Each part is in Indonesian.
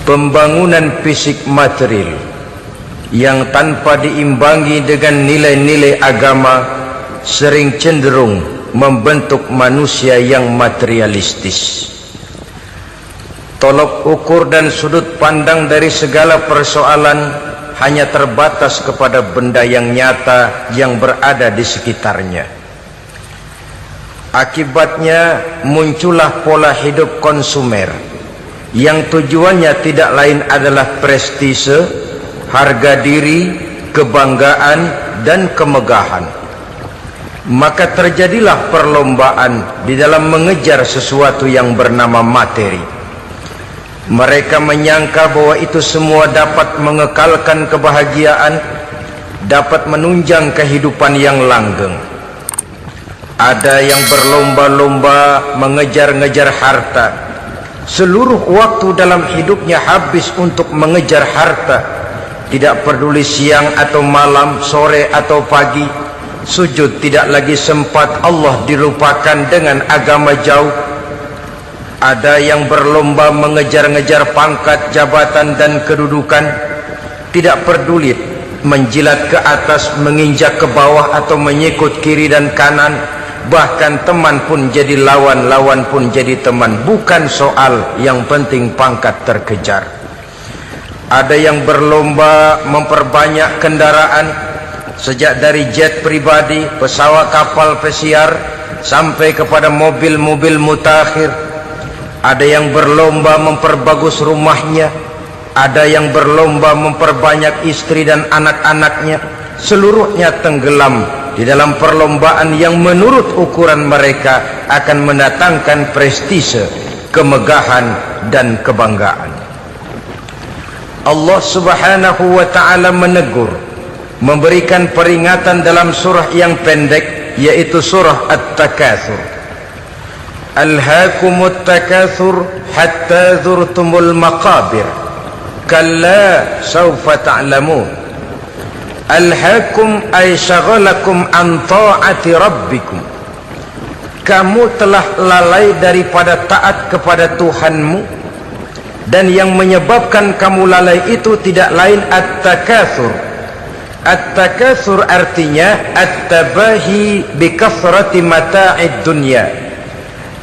pembangunan fisik material yang tanpa diimbangi dengan nilai-nilai agama sering cenderung membentuk manusia yang materialistis. Tolok ukur dan sudut pandang dari segala persoalan hanya terbatas kepada benda yang nyata yang berada di sekitarnya. Akibatnya muncullah pola hidup konsumer yang tujuannya tidak lain adalah prestise, harga diri, kebanggaan, dan kemegahan. Maka terjadilah perlombaan di dalam mengejar sesuatu yang bernama materi. Mereka menyangka bahwa itu semua dapat mengekalkan kebahagiaan, dapat menunjang kehidupan yang langgeng. Ada yang berlomba-lomba mengejar-ngejar harta. Seluruh waktu dalam hidupnya habis untuk mengejar harta. Tidak peduli siang atau malam, sore atau pagi. Sujud tidak lagi sempat, Allah dilupakan dengan agama jauh. Ada yang berlomba mengejar-ngejar pangkat, jabatan, dan kedudukan. Tidak peduli menjilat ke atas, menginjak ke bawah, atau menyikut kiri dan kanan. Bahkan teman pun jadi lawan, lawan pun jadi teman. Bukan soal, yang penting pangkat terkejar. Ada yang berlomba memperbanyak kendaraan, sejak dari jet pribadi, pesawat, kapal pesiar, sampai kepada mobil-mobil mutakhir. Ada yang berlomba memperbagus rumahnya. Ada yang berlomba memperbanyak istri dan anak-anaknya. Seluruhnya tenggelam di dalam perlombaan yang menurut ukuran mereka akan mendatangkan prestise, kemegahan, dan kebanggaan. Allah Subhanahu wa ta'ala menegur, memberikan peringatan dalam surah yang pendek, yaitu surah At-Takatsur. Alhaakumut takatsur hatta zurtumul maqabir kalla sawfa ta'lamun. Alhaakum ay syagalakum an ta'ati rabbikum. Kamu telah lalai daripada taat kepada Tuhanmu, dan yang menyebabkan kamu lalai itu tidak lain at-takatsur. At-takatsur artinya at-tabahi bi kathrati mata'id dunya.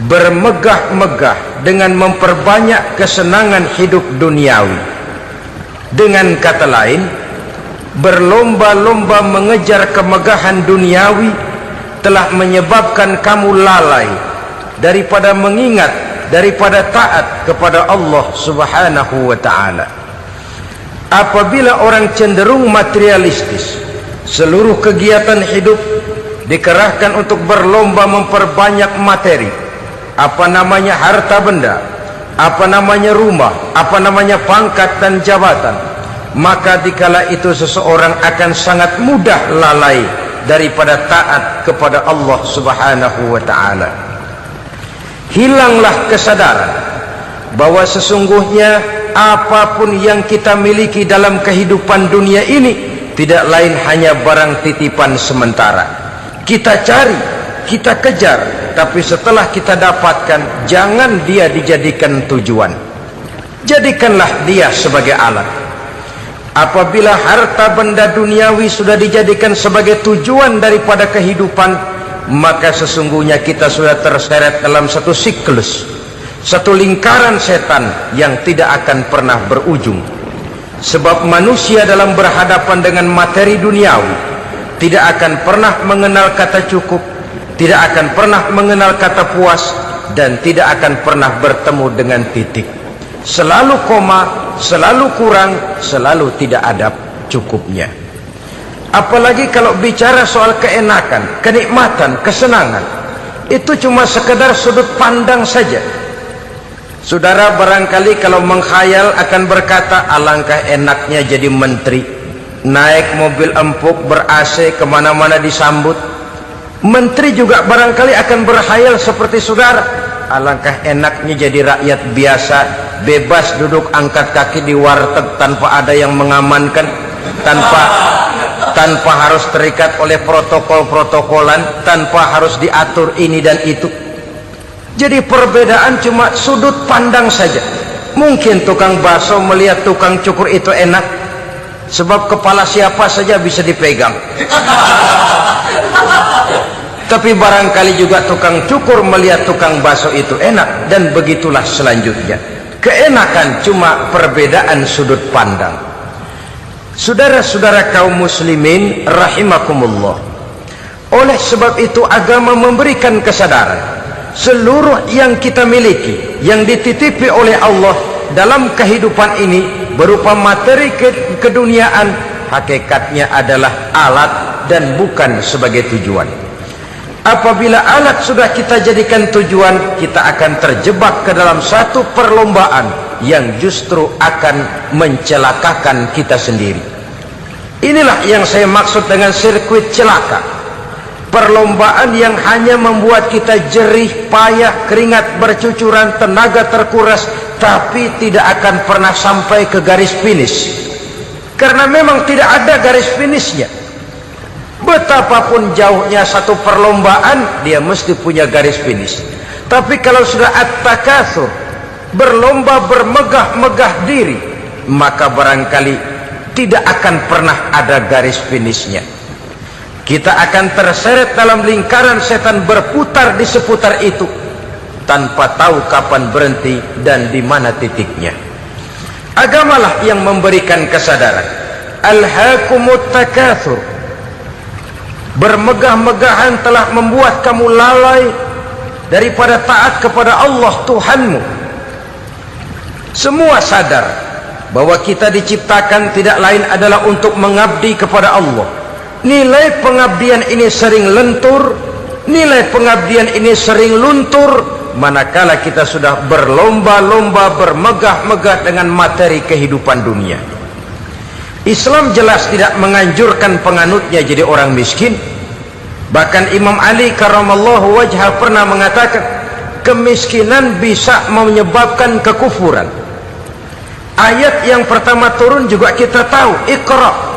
Bermegah-megah dengan memperbanyak kesenangan hidup duniawi. Dengan kata lain, berlomba-lomba mengejar kemegahan duniawi telah menyebabkan kamu lalai daripada mengingat, daripada taat kepada Allah Subhanahu wa ta'ala. Apabila orang cenderung materialistis, seluruh kegiatan hidup dikerahkan untuk berlomba memperbanyak materi, apa namanya harta benda, apa namanya rumah, apa namanya pangkat dan jabatan, maka dikala itu seseorang akan sangat mudah lalai daripada taat kepada Allah Subhanahu wa ta'ala. Hilanglah kesadaran bahwa sesungguhnya apapun yang kita miliki dalam kehidupan dunia ini tidak lain hanya barang titipan sementara. Kita cari, kita kejar, tapi setelah kita dapatkan, jangan dia dijadikan tujuan. Jadikanlah dia sebagai alat. Apabila harta benda duniawi sudah dijadikan sebagai tujuan daripada kehidupan, maka sesungguhnya kita sudah terseret dalam satu siklus, satu lingkaran setan yang tidak akan pernah berujung. Sebab manusia dalam berhadapan dengan materi duniawi tidak akan pernah mengenal kata cukup, tidak akan pernah mengenal kata puas, dan tidak akan pernah bertemu dengan titik. Selalu koma, selalu kurang, selalu tidak ada cukupnya. Apalagi kalau bicara soal keenakan, kenikmatan, kesenangan, itu cuma sekedar sudut pandang saja. Saudara barangkali kalau menghayal akan berkata, alangkah enaknya jadi menteri, naik mobil empuk ber-AC, kemana-mana disambut. Menteri juga barangkali akan berhayal seperti saudara, alangkah enaknya jadi rakyat biasa, bebas duduk angkat kaki di warteg tanpa ada yang mengamankan, tanpa harus terikat oleh protokol-protokolan, tanpa harus diatur ini dan itu. Jadi perbedaan cuma sudut pandang saja. Mungkin tukang bakso melihat tukang cukur itu enak, sebab kepala siapa saja bisa dipegang. Tapi barangkali juga tukang cukur melihat tukang bakso itu enak, dan begitulah selanjutnya. Keenakan cuma perbedaan sudut pandang. Saudara-saudara kaum muslimin rahimakumullah, oleh sebab itu agama memberikan kesadaran seluruh yang kita miliki, yang dititipi oleh Allah dalam kehidupan ini berupa materi keduniaan, hakikatnya adalah alat dan bukan sebagai tujuan. Apabila alat sudah kita jadikan tujuan, kita akan terjebak ke dalam satu perlombaan yang justru akan mencelakakan kita sendiri. Inilah yang saya maksud dengan sirkuit celaka. Perlombaan yang hanya membuat kita jerih, payah, keringat bercucuran, tenaga terkuras, tapi tidak akan pernah sampai ke garis finish. Karena memang tidak ada garis finishnya. Betapapun jauhnya satu perlombaan, dia mesti punya garis finish. Tapi kalau sudah at-takatsur, berlomba bermegah-megah diri, maka barangkali tidak akan pernah ada garis finishnya. Kita akan terseret dalam lingkaran setan, berputar di seputar itu tanpa tahu kapan berhenti dan di mana titiknya. Agamalah yang memberikan kesadaran. Alhaakumut takatsur, bermegah-megahan telah membuat kamu lalai daripada taat kepada Allah Tuhanmu. Semua sadar bahwa kita diciptakan tidak lain adalah untuk mengabdi kepada Allah. Nilai pengabdian ini sering lentur, nilai pengabdian ini sering luntur, manakala kita sudah berlomba-lomba bermegah-megah dengan materi kehidupan dunia. Islam jelas tidak menganjurkan penganutnya jadi orang miskin. Bahkan Imam Ali karramallahu wajhah pernah mengatakan, kemiskinan bisa menyebabkan kekufuran. Ayat yang pertama turun juga kita tahu, Iqra,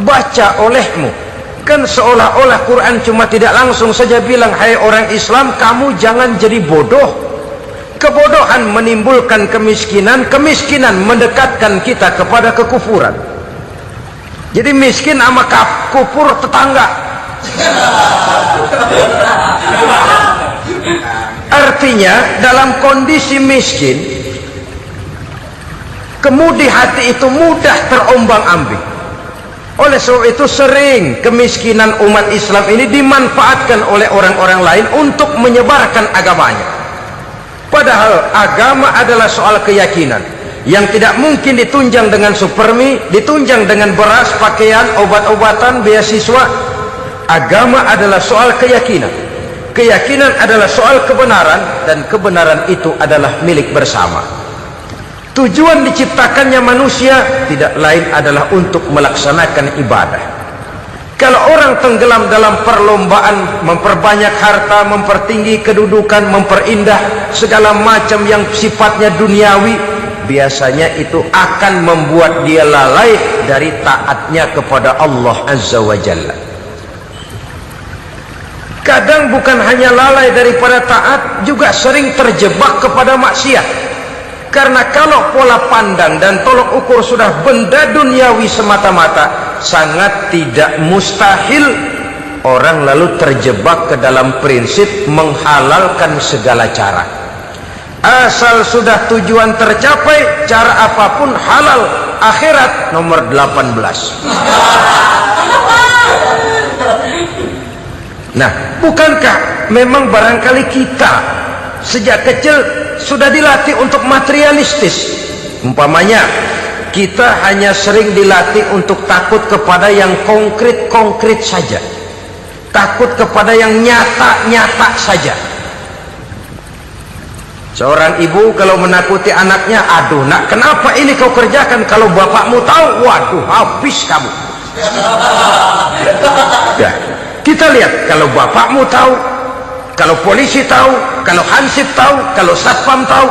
baca olehmu. Kan seolah-olah Quran cuma tidak langsung saja bilang, hai orang Islam, kamu jangan jadi bodoh. Kebodohan menimbulkan kemiskinan, kemiskinan mendekatkan kita kepada kekufuran. Jadi miskin sama kufur tetangga. Artinya dalam kondisi miskin, kemudi hati itu mudah terombang-ambing. Oleh sebab itu sering kemiskinan umat Islam ini dimanfaatkan oleh orang-orang lain untuk menyebarkan agamanya. Padahal agama adalah soal keyakinan yang tidak mungkin ditunjang dengan supermi, ditunjang dengan beras, pakaian, obat-obatan, beasiswa. Agama adalah soal keyakinan. Keyakinan adalah soal kebenaran, dan kebenaran itu adalah milik bersama. Tujuan diciptakannya manusia tidak lain adalah untuk melaksanakan ibadah. Kalau orang tenggelam dalam perlombaan memperbanyak harta, mempertinggi kedudukan, memperindah segala macam yang sifatnya duniawi, biasanya itu akan membuat dia lalai dari taatnya kepada Allah Azza wa Jalla. Kadang bukan hanya lalai daripada taat, juga sering terjebak kepada maksiat. Karena kalau pola pandang dan tolok ukur sudah benda duniawi semata-mata, sangat tidak mustahil orang lalu terjebak ke dalam prinsip menghalalkan segala cara. Asal sudah tujuan tercapai, cara apapun halal. Akhirat nomor 18. Nah, bukankah memang barangkali kita sejak kecil sudah dilatih untuk materialistis? Umpamanya kita hanya sering dilatih untuk takut kepada yang konkret-konkret saja, takut kepada yang nyata-nyata saja. Seorang ibu kalau menakuti anaknya, aduh nak, kenapa ini kau kerjakan? Kalau bapakmu tahu, waduh, habis kamu. Ya, kita lihat, kalau bapakmu tahu, kalau polisi tahu, kalau hansip tahu, kalau satpam tahu.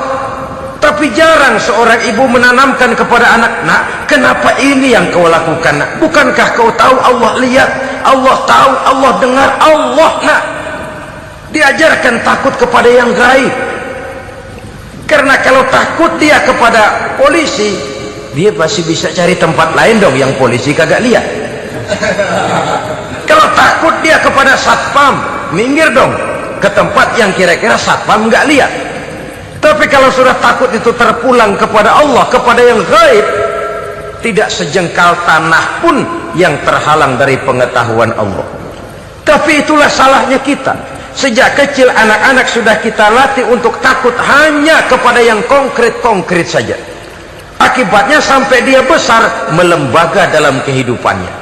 Tapi jarang seorang ibu menanamkan kepada anak, nak, kenapa ini yang kau lakukan, nak? Bukankah kau tahu Allah lihat, Allah tahu, Allah dengar, Allah, nak? Diajarkan takut kepada yang gaib. Karena kalau takut dia kepada polisi, dia pasti bisa cari tempat lain dong yang polisi kagak lihat. Kalau takut dia kepada satpam, minggir dong ke tempat yang kira-kira satpam nggak lihat. Tapi kalau sudah takut itu terpulang kepada Allah, kepada yang gaib, tidak sejengkal tanah pun yang terhalang dari pengetahuan Allah. Tapi itulah salahnya kita. Sejak kecil anak-anak sudah kita latih untuk takut hanya kepada yang konkret-konkret saja. Akibatnya sampai dia besar melembaga dalam kehidupannya.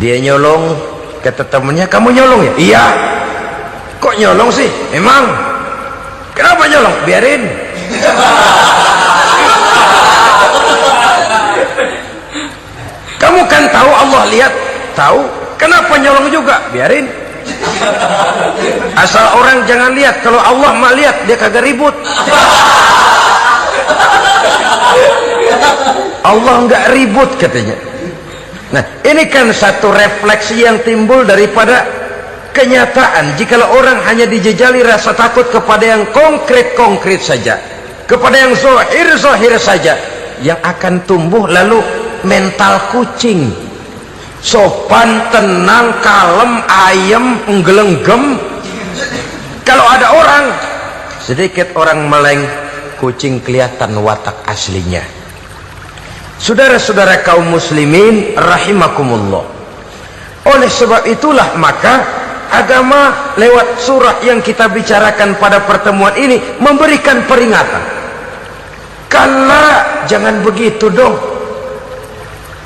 Dia nyolong, kata temannya, kamu nyolong ya? Iya. Kok nyolong sih? Emang? Kenapa nyolong? Biarin. Kamu kan tahu Allah lihat? Tahu. Kenapa nyolong juga? Biarin. Asal orang jangan lihat. Kalau Allah mah lihat, dia kagak ribut. Allah enggak ribut katanya. Nah, ini kan satu refleksi yang timbul daripada kenyataan. Jikalau orang hanya dijejali rasa takut kepada yang konkret-konkret saja, kepada yang zahir-zahir saja, yang akan tumbuh lalu mental kucing. Sopan, tenang, kalem, ayem, nggelenggem. Kalau ada orang, sedikit orang meleng, kucing kelihatan watak aslinya. Saudara-saudara kaum muslimin rahimakumullah. Oleh sebab itulah maka agama lewat surah yang kita bicarakan pada pertemuan ini memberikan peringatan. Kala, jangan begitu dong.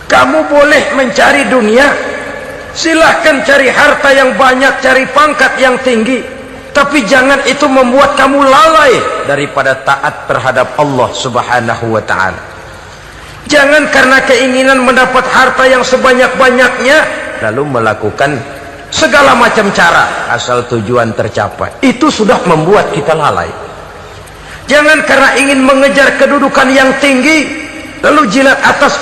Kamu boleh mencari dunia, silahkan cari harta yang banyak, cari pangkat yang tinggi, tapi jangan itu membuat kamu lalai daripada taat terhadap Allah subhanahu wa ta'ala. Jangan karena keinginan mendapat harta yang sebanyak-banyaknya lalu melakukan segala macam cara asal tujuan tercapai. Itu sudah membuat kita lalai. Jangan karena ingin mengejar kedudukan yang tinggi lalu jilat atas